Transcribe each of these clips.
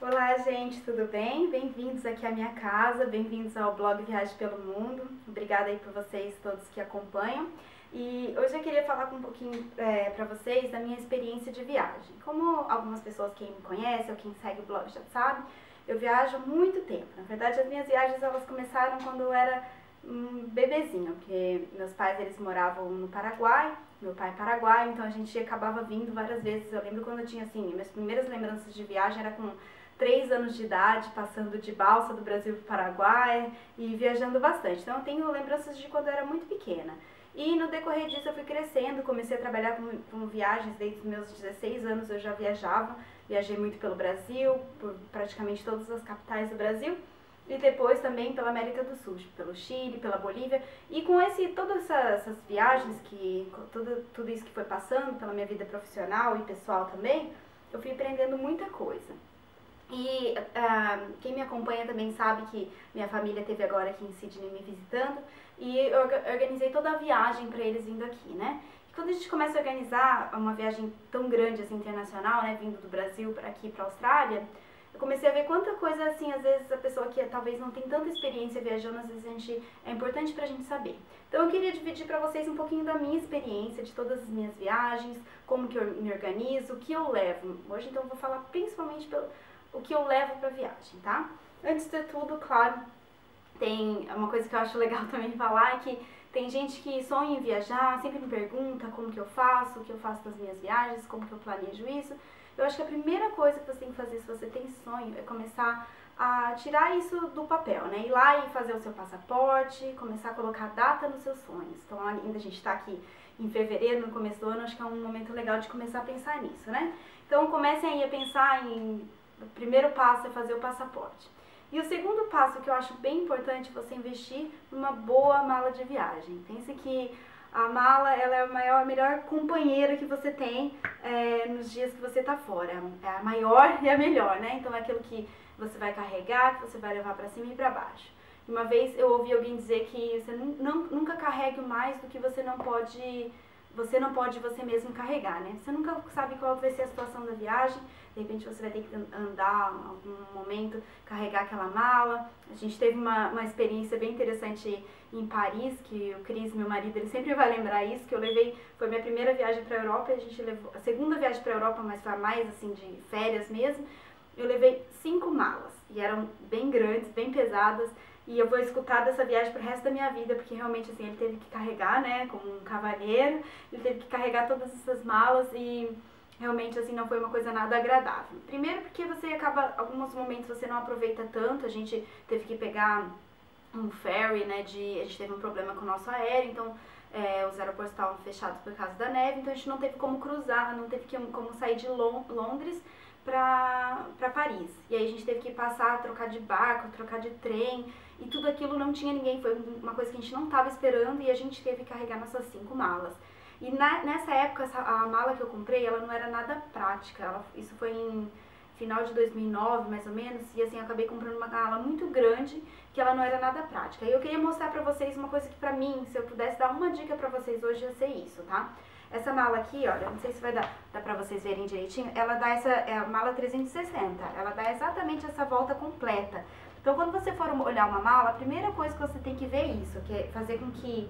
Olá, gente, tudo bem? Bem-vindos aqui à minha casa, bem-vindos ao blog Viagem pelo Mundo. Obrigada aí por vocês todos que acompanham. E hoje eu queria falar um pouquinho para vocês da minha experiência de viagem. Como algumas pessoas quem me conhece ou quem segue o blog já sabe, eu viajo há muito tempo. Na verdade, as minhas viagens elas começaram quando eu era um bebezinho, porque meus pais eles moravam no Paraguai, meu pai é paraguaio, então a gente acabava vindo várias vezes. Eu lembro quando eu tinha assim, minhas primeiras lembranças de viagem era com 3 anos de idade, passando de balsa do Brasil para o Paraguai e viajando bastante. Então eu tenho lembranças de quando eu era muito pequena. E no decorrer disso eu fui crescendo, comecei a trabalhar com viagens desde os meus 16 anos, eu já viajava. Viajei muito pelo Brasil, por praticamente todas as capitais do Brasil. E depois também pela América do Sul, pelo Chile, pela Bolívia. E com todas essas viagens, tudo isso que foi passando pela minha vida profissional e pessoal também, eu fui aprendendo muita coisa. E quem me acompanha também sabe que minha família esteve agora aqui em Sydney me visitando e eu organizei toda a viagem para eles vindo aqui, né? E quando a gente começa a organizar uma viagem tão grande assim, internacional, né, vindo do Brasil para aqui para a Austrália, eu comecei a ver quanta coisa assim, às vezes a pessoa que talvez não tem tanta experiência viajando, às vezes é importante pra gente saber. Então eu queria dividir pra vocês um pouquinho da minha experiência, de todas as minhas viagens, como que eu me organizo, o que eu levo. Hoje então eu vou falar principalmente o que eu levo pra viagem, tá? Antes de tudo, claro, tem uma coisa que eu acho legal também falar, é que tem gente que sonha em viajar, sempre me pergunta como que eu faço, o que eu faço nas minhas viagens, como que eu planejo isso. Eu acho que a primeira coisa que você tem que fazer se você tem sonho é começar a tirar isso do papel, né? Ir lá e fazer o seu passaporte, começar a colocar data nos seus sonhos. Então ainda a gente está aqui em fevereiro, no começo do ano, acho que é um momento legal de começar a pensar nisso, né? Então comecem aí a pensar o primeiro passo é fazer o passaporte. E o segundo passo que eu acho bem importante é você investir numa boa mala de viagem. Pense que a mala ela é a melhor companheira que você tem nos dias que você está fora. É a maior e a melhor, né? Então é aquilo que você vai carregar, que você vai levar para cima e para baixo. Uma vez eu ouvi alguém dizer que você nunca carregue mais do que você não pode você mesmo carregar, né? Você nunca sabe qual vai ser a situação da viagem, de repente você vai ter que andar em algum momento, carregar aquela mala. A gente teve uma experiência bem interessante em Paris, que o Cris, meu marido, ele sempre vai lembrar isso, que eu levei, foi minha primeira viagem para a Europa, a gente levou, a segunda viagem para a Europa, mas foi mais assim de férias mesmo, eu levei 5 malas, e eram bem grandes, bem pesadas, e eu vou escutar dessa viagem pro resto da minha vida, porque realmente assim, ele teve que carregar, né, como um cavalheiro, ele teve que carregar todas essas malas e realmente assim não foi uma coisa nada agradável. Primeiro porque você acaba, alguns momentos você não aproveita tanto, a gente teve que pegar um ferry, né, a gente teve um problema com o nosso aéreo, então os aeroportos estavam fechados por causa da neve, então a gente não teve como cruzar, não teve como sair de Londres para Paris. E aí a gente teve que passar, trocar de barco, trocar de trem, e tudo aquilo não tinha ninguém, foi uma coisa que a gente não estava esperando e a gente teve que carregar nossas 5 malas. E nessa época, a mala que eu comprei, ela não era nada prática, isso foi em final de 2009, mais ou menos, e assim, eu acabei comprando uma mala muito grande, que ela não era nada prática. E eu queria mostrar pra vocês uma coisa que pra mim, se eu pudesse dar uma dica pra vocês hoje, ia ser isso, tá? Essa mala aqui, olha, não sei se vai dar pra vocês verem direitinho, ela dá é a mala 360, ela dá exatamente essa volta completa. Então, quando você for olhar uma mala, a primeira coisa que você tem que ver é isso, que é fazer com que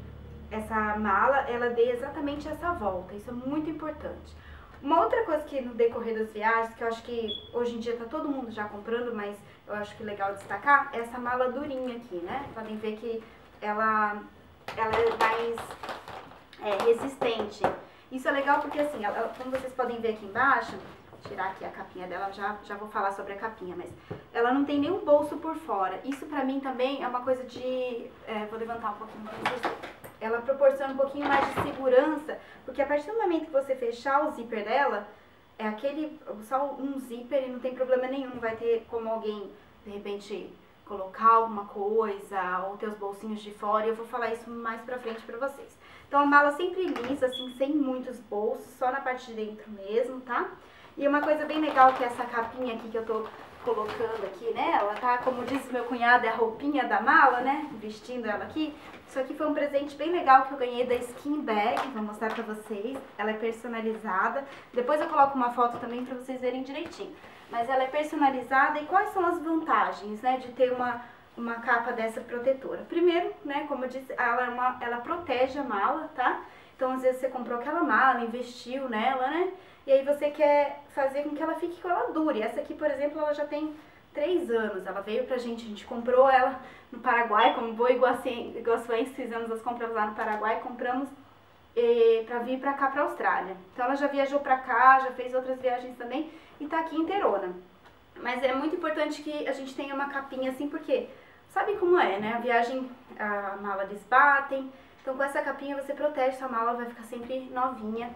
essa mala, ela dê exatamente essa volta, isso é muito importante. Uma outra coisa que no decorrer das viagens, que eu acho que hoje em dia tá todo mundo já comprando, mas eu acho que é legal destacar, é essa mala durinha aqui, né? Podem ver que ela é mais resistente. Isso é legal porque assim, como vocês podem ver aqui embaixo, vou tirar aqui a capinha dela, já vou falar sobre a capinha, mas ela não tem nenhum bolso por fora. Isso pra mim também é uma coisa de... vou levantar um pouquinho pra vocês verem. Ela proporciona um pouquinho mais de segurança, porque a partir do momento que você fechar o zíper dela, só um zíper e não tem problema nenhum, não vai ter como alguém, de repente, colocar alguma coisa, ou ter os bolsinhos de fora, e eu vou falar isso mais pra frente pra vocês. Então a mala sempre lisa, assim, sem muitos bolsos, só na parte de dentro mesmo, tá? E uma coisa bem legal que é essa capinha aqui que eu tô colocando aqui, né? Ela tá, como disse meu cunhado, é a roupinha da mala, né? Vestindo ela aqui. Isso aqui foi um presente bem legal que eu ganhei da Skin Bag, vou mostrar pra vocês. Ela é personalizada. Depois eu coloco uma foto também pra vocês verem direitinho. Mas ela é personalizada e quais são as vantagens, né, de ter uma capa dessa protetora? Primeiro, né, como eu disse, ela protege a mala, tá? Então, às vezes você comprou aquela mala, investiu nela, né? E aí você quer fazer com que ela fique, que ela dure. Essa aqui, por exemplo, ela já tem 3 anos. Ela veio pra gente, a gente comprou ela no Paraguai, como boa iguaçuense, fizemos as compras lá no Paraguai, compramos pra vir pra cá, pra Austrália. Então ela já viajou pra cá, já fez outras viagens também e tá aqui inteirona. Mas é muito importante que a gente tenha uma capinha assim, porque sabem como é, né? A viagem, a mala desbatem. Então com essa capinha você protege sua mala, vai ficar sempre novinha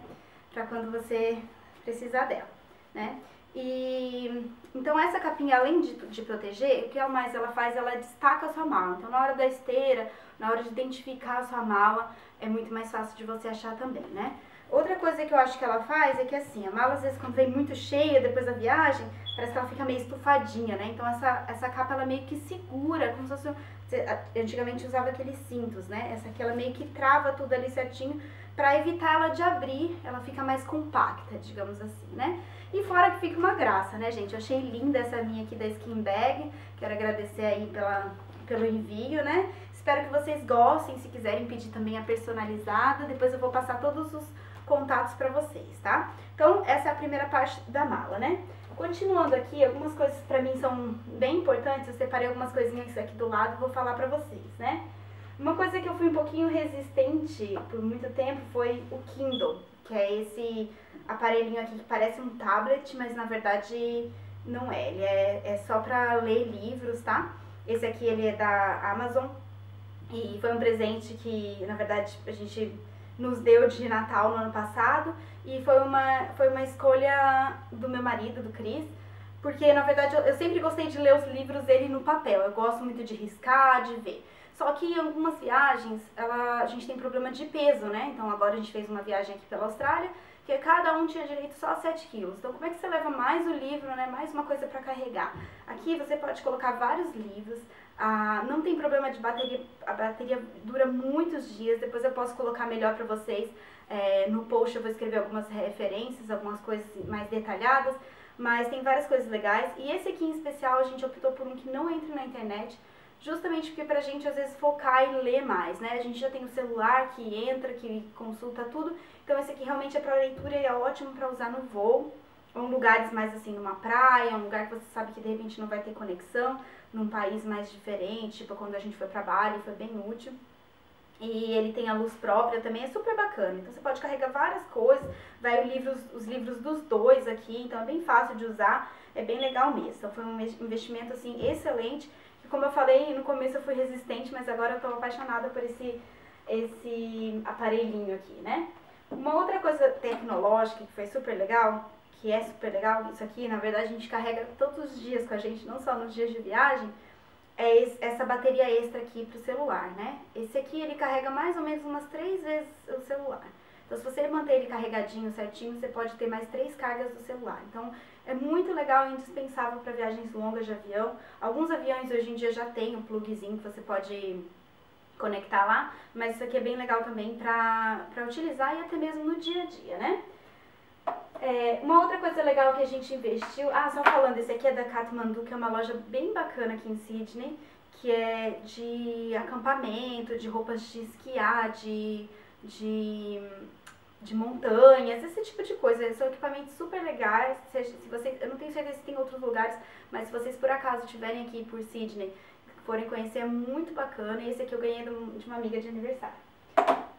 pra quando você precisar dela, né? E então essa capinha, além de proteger, o que mais ela faz? Ela destaca a sua mala. Então na hora da esteira, na hora de identificar a sua mala, é muito mais fácil de você achar também, né? Outra coisa que eu acho que ela faz é que assim, a mala às vezes quando vem muito cheia depois da viagem, parece que ela fica meio estufadinha, né? Então essa capa ela meio que segura, como se fosse... Antigamente usava aqueles cintos, né? Essa aqui ela meio que trava tudo ali certinho pra evitar ela de abrir, ela fica mais compacta, digamos assim, né? E fora que fica uma graça, né, gente? Eu achei linda essa minha aqui da Skin Bag, quero agradecer aí pelo envio, né? Espero que vocês gostem, se quiserem pedir também a personalizada, depois eu vou passar todos os contatos pra vocês, tá? Então, essa é a primeira parte da mala, né? Continuando aqui, algumas coisas pra mim são bem importantes, eu separei algumas coisinhas aqui do lado e vou falar pra vocês, né? Uma coisa que eu fui um pouquinho resistente por muito tempo foi o Kindle, que é esse aparelhinho aqui que parece um tablet, mas na verdade não é, ele é só pra ler livros, tá? Esse aqui ele é da Amazon e foi um presente que na verdade a gente nos deu de Natal no ano passado e foi uma escolha do meu marido, do Cris, porque na verdade eu sempre gostei de ler os livros dele no papel, eu gosto muito de riscar, de ver. Só que em algumas viagens a gente tem problema de peso, né? Então agora a gente fez uma viagem aqui pela Austrália, que cada um tinha direito só a 7 quilos. Então como é que você leva mais o livro, né? Mais uma coisa para carregar? Aqui você pode colocar vários livros, não tem problema de bateria, a bateria dura muitos dias, depois eu posso colocar melhor para vocês. No post eu vou escrever algumas referências, algumas coisas mais detalhadas, mas tem várias coisas legais. E esse aqui em especial a gente optou por um que não entra na internet, justamente porque pra gente às vezes focar e ler mais, né? A gente já tem o celular que entra, que consulta tudo, então esse aqui realmente é pra leitura e é ótimo pra usar no voo, ou em lugares mais assim, numa praia, um lugar que você sabe que de repente não vai ter conexão, num país mais diferente, tipo quando a gente foi pra Bali, foi bem útil. E ele tem a luz própria também, é super bacana, então você pode carregar várias coisas, vai os livros dos dois aqui, então é bem fácil de usar, é bem legal mesmo. Então foi um investimento assim excelente. Como eu falei, no começo eu fui resistente, mas agora eu tô apaixonada por esse aparelhinho aqui, né? Uma outra coisa tecnológica que foi super legal, que é super legal, isso aqui, na verdade, a gente carrega todos os dias com a gente, não só nos dias de viagem, é essa bateria extra aqui pro celular, né? Esse aqui, ele carrega mais ou menos umas 3 vezes o celular. Então, se você manter ele carregadinho, certinho, você pode ter mais 3 cargas do celular. Então, é muito legal e indispensável para viagens longas de avião. Alguns aviões hoje em dia já tem um plugzinho que você pode conectar lá, mas isso aqui é bem legal também para utilizar e até mesmo no dia a dia, né? Uma outra coisa legal que a gente investiu... só falando, esse aqui é da Kathmandu, que é uma loja bem bacana aqui em Sydney, que é de acampamento, de roupas de esquiar, de montanhas, esse tipo de coisa. São equipamentos super legais. Eu não tenho certeza se tem outros lugares, mas se vocês por acaso estiverem aqui por Sydney, forem conhecer, é muito bacana. E esse aqui eu ganhei de uma amiga de aniversário.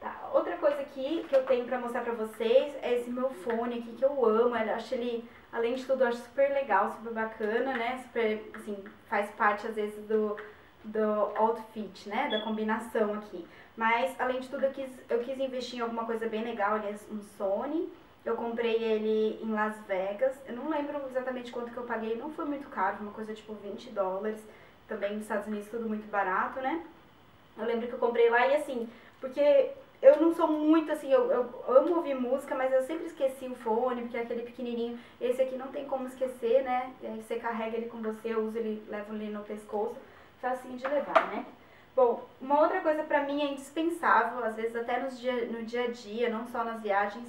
Tá, outra coisa aqui que eu tenho pra mostrar pra vocês é esse meu fone aqui, que eu amo. Eu acho ele, além de tudo, eu acho super legal, super bacana, né? Super, assim, faz parte às vezes do outfit, né? Da combinação aqui. Mas, além de tudo, eu quis investir em alguma coisa bem legal. Ele é um Sony. Eu comprei ele em Las Vegas. Eu não lembro exatamente quanto que eu paguei. Não foi muito caro, uma coisa tipo $20. Também nos Estados Unidos tudo muito barato, né? Eu lembro que eu comprei lá e assim, porque eu não sou muito assim, eu amo ouvir música, mas eu sempre esqueci o fone, porque é aquele pequenininho. Esse aqui não tem como esquecer, né? E aí você carrega ele com você, eu uso ele, levo ele no pescoço, facinho de levar, né? Bom, uma outra coisa pra mim é indispensável, às vezes até no dia a dia, não só nas viagens,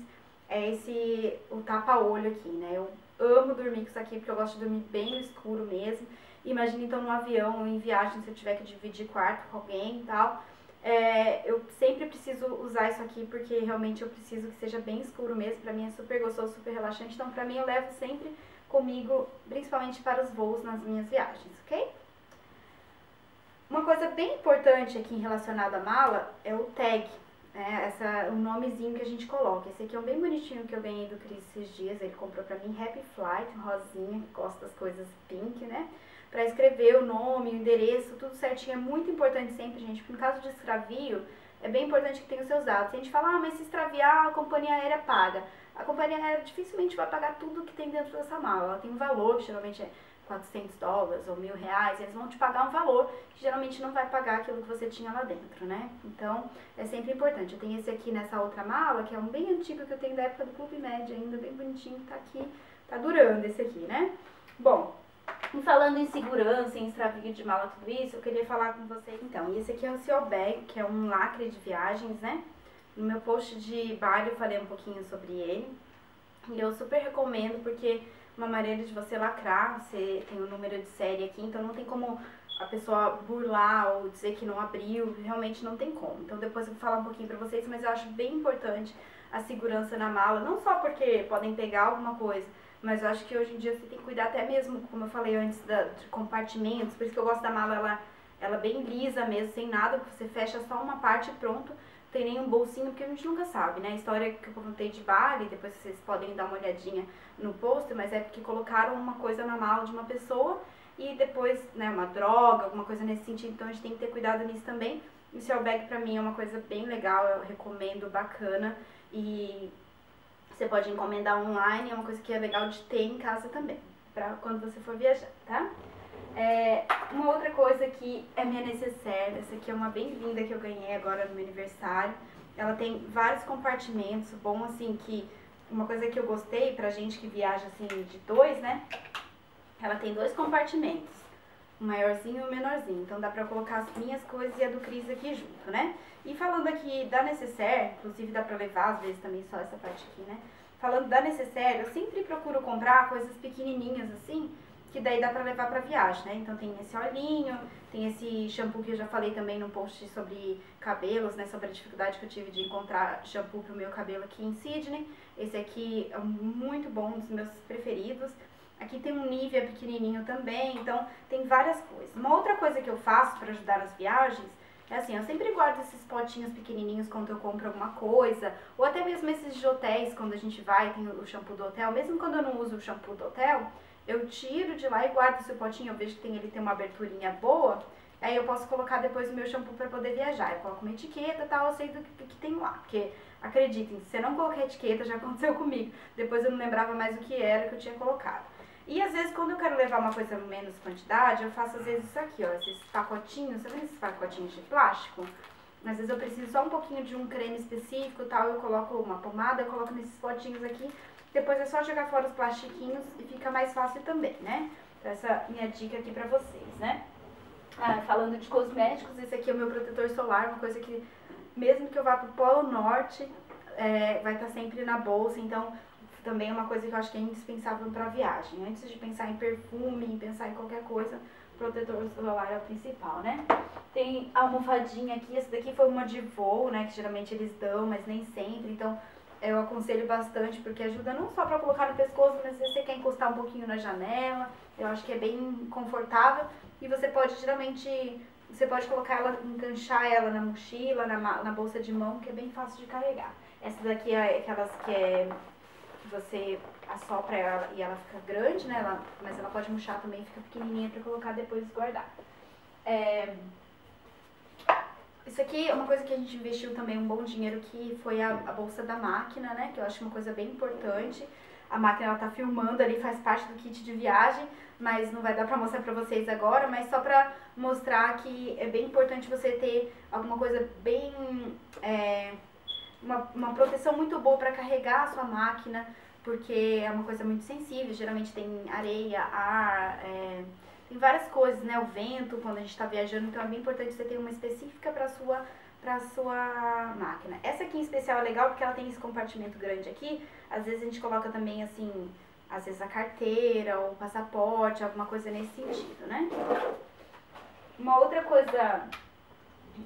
é o tapa-olho aqui, né? Eu amo dormir com isso aqui, porque eu gosto de dormir bem no escuro mesmo. Imagina então no avião, em viagem, se eu tiver que dividir quarto com alguém e tal. Eu sempre preciso usar isso aqui, porque realmente eu preciso que seja bem escuro mesmo. Pra mim é super gostoso, super relaxante. Então pra mim eu levo sempre comigo, principalmente para os voos nas minhas viagens, ok? Uma coisa bem importante aqui relacionada à mala é o tag, né? O nomezinho que a gente coloca. Esse aqui é um bem bonitinho que eu ganhei do Cris esses dias. Ele comprou pra mim, Happy Flight, rosinha, que gosta das coisas pink, né? Pra escrever o nome, o endereço, tudo certinho. É muito importante sempre, gente, porque no caso de extravio, é bem importante que tenha os seus dados. Se a gente fala, mas se extraviar, a companhia aérea paga. A companhia aérea dificilmente vai pagar tudo que tem dentro dessa mala. Ela tem um valor, que geralmente é $400 ou R$1.000, eles vão te pagar um valor que geralmente não vai pagar aquilo que você tinha lá dentro, né? Então, é sempre importante. Eu tenho esse aqui nessa outra mala, que é um bem antigo que eu tenho da época do Clube Med ainda, bem bonitinho, tá aqui, tá durando esse aqui, né? Bom, e falando em segurança, em extravio de mala, tudo isso, eu queria falar com vocês. Então, esse aqui é o Seal Bag, que é um lacre de viagens, né? No meu post de Bali eu falei um pouquinho sobre ele. E eu super recomendo, porque uma maneira de você lacrar, você tem o número de série aqui, então não tem como a pessoa burlar ou dizer que não abriu, realmente não tem como. Então depois eu vou falar um pouquinho pra vocês, mas eu acho bem importante a segurança na mala, não só porque podem pegar alguma coisa, mas eu acho que hoje em dia você tem que cuidar até mesmo, como eu falei antes, de compartimentos, por isso que eu gosto da mala, ela bem lisa mesmo, sem nada, porque você fecha só uma parte e pronto. Tem nenhum bolsinho, porque a gente nunca sabe, né? A história que eu contei de Bali, depois vocês podem dar uma olhadinha no post, mas é porque colocaram uma coisa na mala de uma pessoa e depois, né, uma droga, alguma coisa nesse sentido, então a gente tem que ter cuidado nisso também. O Seal Bag pra mim é uma coisa bem legal, eu recomendo, bacana, e você pode encomendar online, é uma coisa que é legal de ter em casa também, pra quando você for viajar, tá? Uma outra coisa que é minha necessaire, essa aqui é uma bem linda que eu ganhei agora no meu aniversário. Ela tem vários compartimentos, bom assim que uma coisa que eu gostei pra gente que viaja assim de dois, né? Ela tem 2 compartimentos, o maiorzinho e o menorzinho, então dá pra colocar as minhas coisas e a do Cris aqui junto, né? E falando aqui da necessaire, inclusive dá pra levar às vezes também só essa parte aqui, né? Falando da necessaire, eu sempre procuro comprar coisas pequenininhas assim, que daí dá pra levar pra viagem, né? Então tem esse olhinho, tem esse shampoo que eu já falei também no post sobre cabelos, né? Sobre a dificuldade que eu tive de encontrar shampoo pro meu cabelo aqui em Sydney. Esse aqui é muito bom, um dos meus preferidos. Aqui tem um Nivea pequenininho também, então tem várias coisas. Uma outra coisa que eu faço pra ajudar nas viagens é assim, eu sempre guardo esses potinhos pequenininhos quando eu compro alguma coisa, ou até mesmo esses de hotéis, quando a gente vai, tem o shampoo do hotel, mesmo quando eu não uso o shampoo do hotel, eu tiro de lá e guardo esse potinho, eu vejo que ele tem uma aberturinha boa, aí eu posso colocar depois o meu shampoo para poder viajar. Eu coloco uma etiqueta e tal, eu sei do que tem lá, porque acreditem, se eu não colocar etiqueta, já aconteceu comigo, depois eu não lembrava mais o que era que eu tinha colocado. E às vezes quando eu quero levar uma coisa menos quantidade, eu faço às vezes isso aqui, ó, esses pacotinhos, você vê esses pacotinhos de plástico? Às vezes eu preciso só um pouquinho de um creme específico e tal, eu coloco uma pomada, eu coloco nesses potinhos aqui, depois é só jogar fora os plastiquinhos e fica mais fácil também, né? Então essa é a minha dica aqui pra vocês, né? Falando de cosméticos, esse aqui é o meu protetor solar, uma coisa que mesmo que eu vá pro Polo Norte, vai estar sempre na bolsa, então também é uma coisa que eu acho que é indispensável pra viagem. Antes de pensar em perfume, em pensar em qualquer coisa, protetor solar é o principal, né? Tem a almofadinha aqui, essa daqui foi uma de voo, né, que geralmente eles dão, mas nem sempre, então eu aconselho bastante porque ajuda não só pra colocar no pescoço, mas se você quer encostar um pouquinho na janela, eu acho que é bem confortável e você pode geralmente, você pode colocar ela, enganchar ela na mochila, na bolsa de mão, que é bem fácil de carregar. Essa daqui é aquelas que você assopra ela e ela fica grande, né? Mas ela pode murchar também, fica pequenininha pra colocar depois e guardar. Isso aqui é uma coisa que a gente investiu também um bom dinheiro, que foi a bolsa da máquina, né? Que eu acho uma coisa bem importante. A máquina, ela tá filmando ali, faz parte do kit de viagem, mas não vai dar pra mostrar pra vocês agora, mas só pra mostrar que é bem importante você ter alguma coisa bem uma proteção muito boa para carregar a sua máquina, porque é uma coisa muito sensível, geralmente tem areia, ar, tem várias coisas, né? O vento, quando a gente está viajando, então é bem importante você ter uma específica para sua máquina. Essa aqui em especial é legal porque ela tem esse compartimento grande aqui, às vezes a gente coloca também assim, às vezes a carteira ou o passaporte, alguma coisa nesse sentido, né? Uma outra coisa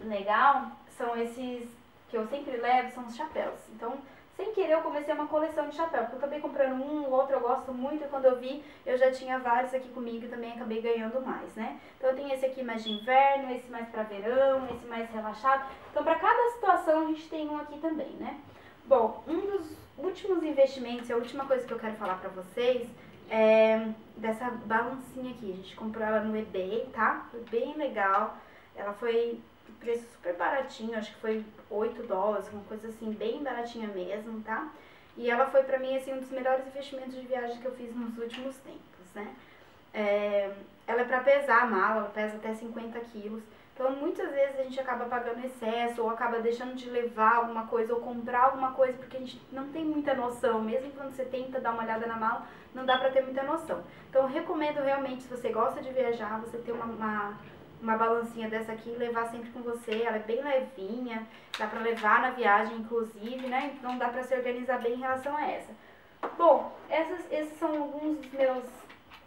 legal são esses que eu sempre levo, são os chapéus. Então, sem querer eu comecei uma coleção de chapéu, porque eu acabei comprando um, o outro eu gosto muito, e quando eu vi, eu já tinha vários aqui comigo e também acabei ganhando mais, né? Então eu tenho esse aqui mais de inverno, esse mais pra verão, esse mais relaxado. Então pra cada situação a gente tem um aqui também, né? Bom, um dos últimos investimentos, a última coisa que eu quero falar pra vocês é dessa balancinha aqui. A gente comprou ela no eBay, tá? Foi bem legal. Ela foi preço super baratinho, acho que foi $8, uma coisa assim, bem baratinha mesmo, tá? E ela foi pra mim, assim, um dos melhores investimentos de viagem que eu fiz nos últimos tempos, né? Ela é pra pesar a mala, ela pesa até 50 quilos. Então, muitas vezes a gente acaba pagando excesso, ou acaba deixando de levar alguma coisa, ou comprar alguma coisa, porque a gente não tem muita noção. Mesmo quando você tenta dar uma olhada na mala, não dá pra ter muita noção. Então, eu recomendo realmente, se você gosta de viajar, você ter uma balancinha dessa aqui e levar sempre com você. Ela é bem levinha, dá pra levar na viagem, inclusive, né? Então, dá pra se organizar bem em relação a essa. Bom, esses são alguns dos meus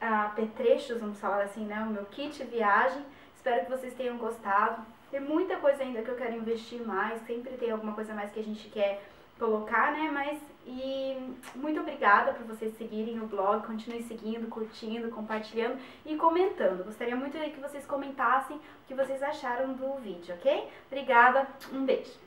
apetrechos, vamos falar assim, né? O meu kit viagem. Espero que vocês tenham gostado. Tem muita coisa ainda que eu quero investir mais, sempre tem alguma coisa mais que a gente quer colocar, né? Muito obrigada por vocês seguirem o blog, continuem seguindo, curtindo, compartilhando e comentando. Gostaria muito que vocês comentassem o que vocês acharam do vídeo, ok? Obrigada, um beijo!